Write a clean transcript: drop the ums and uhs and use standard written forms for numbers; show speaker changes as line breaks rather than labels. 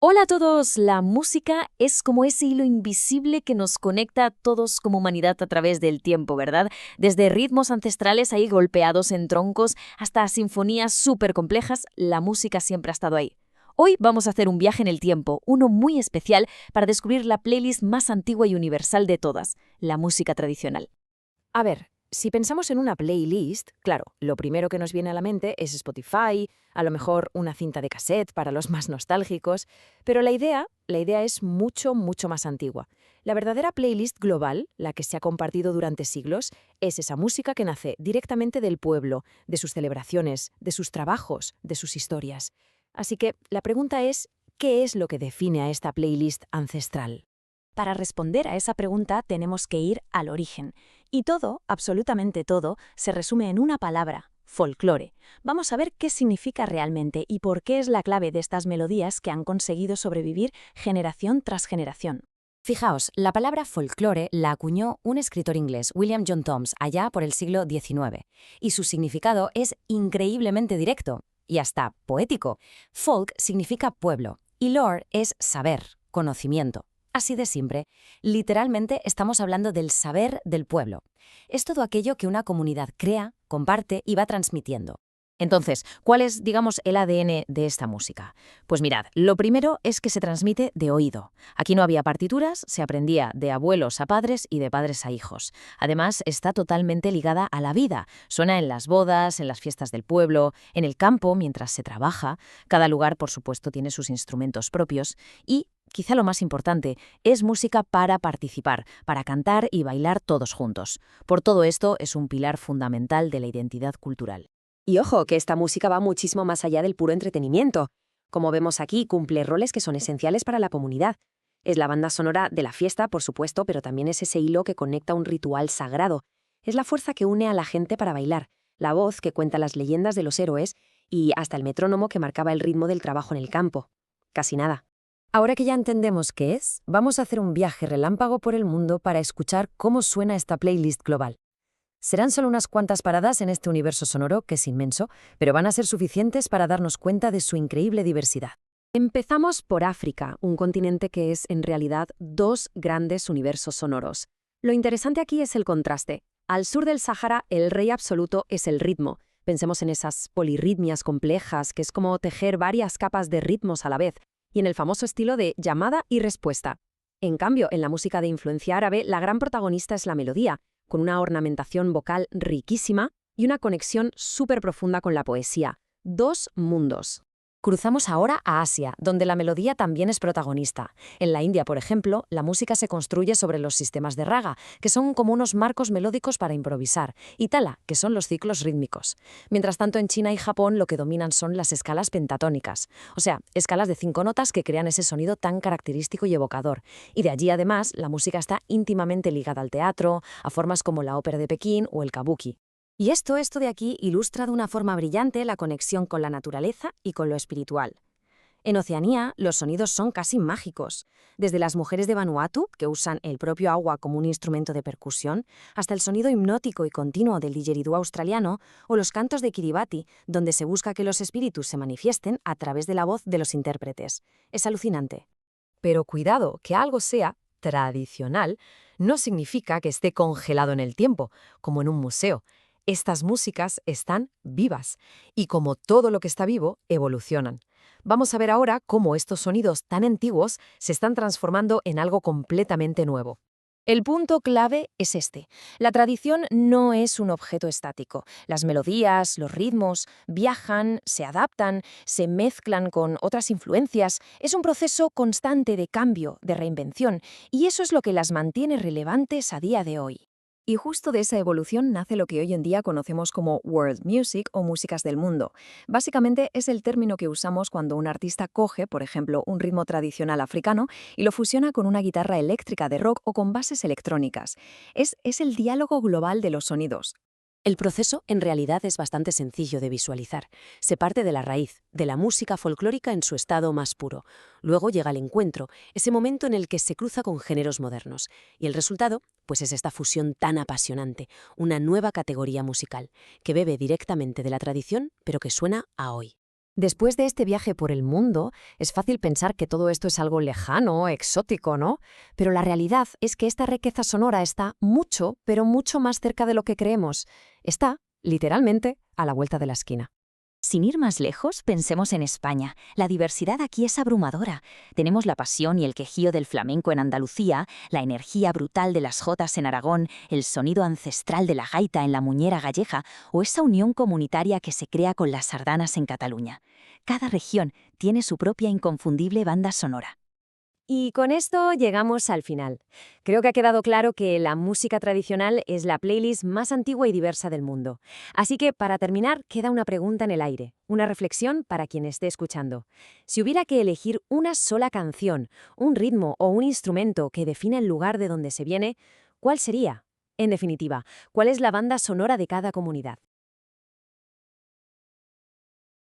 Hola a todos, la música es como ese hilo invisible que nos conecta a todos como humanidad a través del tiempo, ¿verdad? Desde ritmos ancestrales ahí golpeados en troncos hasta sinfonías súper complejas, la música siempre ha estado ahí. Hoy vamos a hacer un viaje en el tiempo, uno muy especial para descubrir la playlist más antigua y universal de todas, la música tradicional.
A ver, si pensamos en una playlist, claro, lo primero que nos viene a la mente es Spotify, a lo mejor una cinta de cassette para los más nostálgicos, pero la idea es mucho, mucho más antigua. La verdadera playlist global, la que se ha compartido durante siglos, es esa música que nace directamente del pueblo, de sus celebraciones, de sus trabajos, de sus historias. Así que la pregunta es, ¿qué es lo que define a esta playlist ancestral?
Para responder a esa pregunta tenemos que ir al origen. Y todo, absolutamente todo, se resume en una palabra: folclore. Vamos a ver qué significa realmente y por qué es la clave de estas melodías que han conseguido sobrevivir generación tras generación.
Fijaos, la palabra folclore la acuñó un escritor inglés, William John Thoms, allá por el siglo XIX, y su significado es increíblemente directo y hasta poético. Folk significa pueblo y lore es saber, conocimiento. Así de simple, literalmente estamos hablando del saber del pueblo. Es todo aquello que una comunidad crea, comparte y va transmitiendo. Entonces, ¿cuál es, digamos, el ADN de esta música? Pues mirad, lo primero es que se transmite de oído. Aquí no había partituras, se aprendía de abuelos a padres y de padres a hijos. Además, está totalmente ligada a la vida. Suena en las bodas, en las fiestas del pueblo, en el campo mientras se trabaja. Cada lugar, por supuesto, tiene sus instrumentos propios. Y, quizá lo más importante, es música para participar, para cantar y bailar todos juntos. Por todo esto, es un pilar fundamental de la identidad cultural.
Y ojo, que esta música va muchísimo más allá del puro entretenimiento. Como vemos aquí, cumple roles que son esenciales para la comunidad. Es la banda sonora de la fiesta, por supuesto, pero también es ese hilo que conecta un ritual sagrado. Es la fuerza que une a la gente para bailar, la voz que cuenta las leyendas de los héroes y hasta el metrónomo que marcaba el ritmo del trabajo en el campo. Casi nada.
Ahora que ya entendemos qué es, vamos a hacer un viaje relámpago por el mundo para escuchar cómo suena esta playlist global. Serán solo unas cuantas paradas en este universo sonoro, que es inmenso, pero van a ser suficientes para darnos cuenta de su increíble diversidad.
Empezamos por África, un continente que es en realidad dos grandes universos sonoros. Lo interesante aquí es el contraste. Al sur del Sáhara, el rey absoluto es el ritmo. Pensemos en esas polirritmias complejas, que es como tejer varias capas de ritmos a la vez, y en el famoso estilo de llamada y respuesta. En cambio, en la música de influencia árabe, la gran protagonista es la melodía, con una ornamentación vocal riquísima y una conexión súper profunda con la poesía. Dos mundos.
Cruzamos ahora a Asia, donde la melodía también es protagonista. En la India, por ejemplo, la música se construye sobre los sistemas de raga, que son como unos marcos melódicos para improvisar, y tala, que son los ciclos rítmicos. Mientras tanto, en China y Japón lo que dominan son las escalas pentatónicas, o sea, escalas de 5 notas que crean ese sonido tan característico y evocador. Y de allí, además, la música está íntimamente ligada al teatro, a formas como la ópera de Pekín o el kabuki. Y esto de aquí ilustra de una forma brillante la conexión con la naturaleza y con lo espiritual. En Oceanía, los sonidos son casi mágicos, desde las mujeres de Vanuatu, que usan el propio agua como un instrumento de percusión, hasta el sonido hipnótico y continuo del didgeridoo australiano o los cantos de Kiribati, donde se busca que los espíritus se manifiesten a través de la voz de los intérpretes. Es alucinante.
Pero cuidado, que algo sea tradicional no significa que esté congelado en el tiempo, como en un museo. Estas músicas están vivas y, como todo lo que está vivo, evolucionan. Vamos a ver ahora cómo estos sonidos tan antiguos se están transformando en algo completamente nuevo.
El punto clave es este. La tradición no es un objeto estático. Las melodías, los ritmos, viajan, se adaptan, se mezclan con otras influencias. Es un proceso constante de cambio, de reinvención, y eso es lo que las mantiene relevantes a día de hoy.
Y justo de esa evolución nace lo que hoy en día conocemos como world music o músicas del mundo. Básicamente es el término que usamos cuando un artista coge, por ejemplo, un ritmo tradicional africano y lo fusiona con una guitarra eléctrica de rock o con bases electrónicas. Es el diálogo global de los sonidos.
El proceso en realidad es bastante sencillo de visualizar. Se parte de la raíz, de la música folclórica en su estado más puro. Luego llega el encuentro, ese momento en el que se cruza con géneros modernos. Y el resultado, pues es esta fusión tan apasionante, una nueva categoría musical, que bebe directamente de la tradición, pero que suena a hoy.
Después de este viaje por el mundo, es fácil pensar que todo esto es algo lejano, exótico, ¿no? Pero la realidad es que esta riqueza sonora está mucho, pero mucho más cerca de lo que creemos. Está, literalmente, a la vuelta de la esquina.
Sin ir más lejos, pensemos en España. La diversidad aquí es abrumadora. Tenemos la pasión y el quejío del flamenco en Andalucía, la energía brutal de las jotas en Aragón, el sonido ancestral de la gaita en la Muñera gallega o esa unión comunitaria que se crea con las sardanas en Cataluña. Cada región tiene su propia inconfundible banda sonora.
Y con esto llegamos al final. Creo que ha quedado claro que la música tradicional es la playlist más antigua y diversa del mundo. Así que, para terminar, queda una pregunta en el aire, una reflexión para quien esté escuchando. Si hubiera que elegir una sola canción, un ritmo o un instrumento que define el lugar de donde se viene, ¿cuál sería? En definitiva, ¿cuál es la banda sonora de cada comunidad?